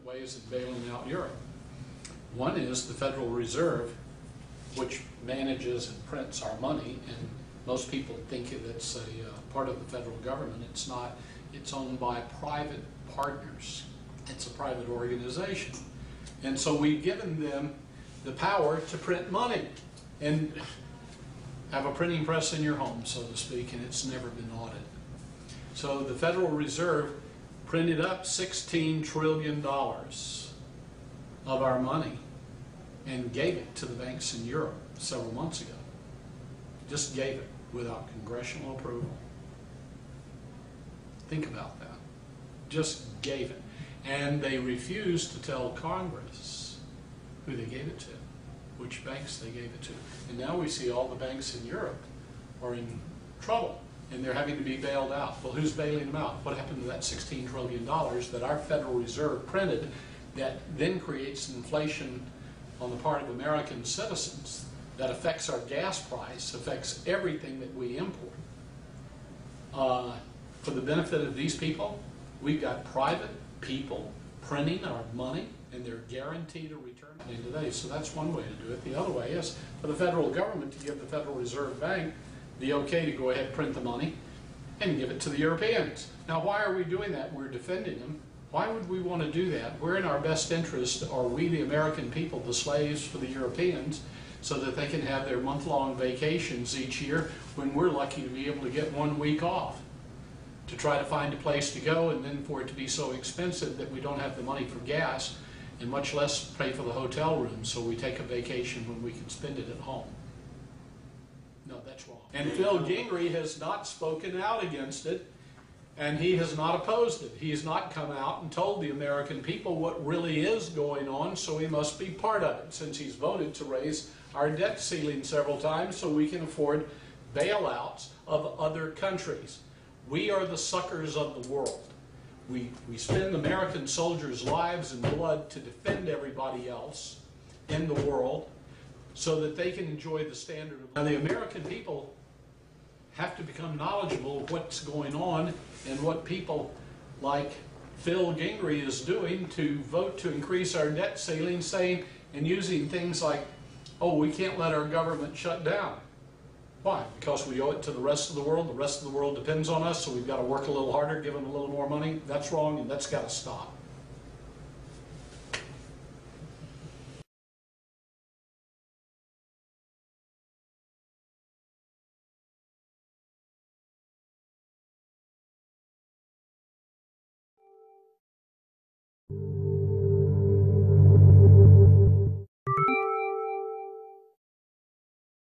different ways of bailing out Europe. One is the Federal Reserve, which manages and prints our money, and most people think it's a part of the federal government. It's not. It's owned by private partners. It's a private organization. And so we've given them the power to print money and have a printing press in your home, so to speak, and it's never been audited. So the Federal Reserve printed up $16 trillion of our money and gave it to the banks in Europe several months ago. Just gave it without congressional approval. Think about that. Just gave it. And they refused to tell Congress who they gave it to, which banks they gave it to. And now we see all the banks in Europe are in trouble, and they're having to be bailed out. Well, who's bailing them out? What happened to that $16 trillion that our Federal Reserve printed that then creates inflation on the part of American citizens that affects our gas price, affects everything that we import? For the benefit of these people, we've got private people printing our money, and they're guaranteed a return today. So that's one way to do it. The other way is for the federal government to give the Federal Reserve Bank the okay to go ahead and print the money and give it to the Europeans. Now, why are we doing that? We're defending them. Why would we want to do that? We're in our best interest. Are we, the American people, the slaves for the Europeans, so that they can have their month-long vacations each year when we're lucky to be able to get 1 week off to try to find a place to go, and then for it to be so expensive that we don't have the money for gas and much less pay for the hotel room, so we take a vacation when we can spend it at home. No, that's wrong. And Phil Gingrey has not spoken out against it, and he has not opposed it. He has not come out and told the American people what really is going on, so he must be part of it, since he's voted to raise our debt ceiling several times so we can afford bailouts of other countries. We are the suckers of the world. We spend American soldiers' lives and blood to defend everybody else in the world so that they can enjoy the standard of. Now, the American people have to become knowledgeable of what's going on and what people like Phil Gingrey is doing to vote to increase our debt ceiling, saying and using things like, oh, we can't let our government shut down. Why? Because we owe it to the rest of the world. The rest of the world depends on us, so we've got to work a little harder, give them a little more money. That's wrong, and that's got to stop.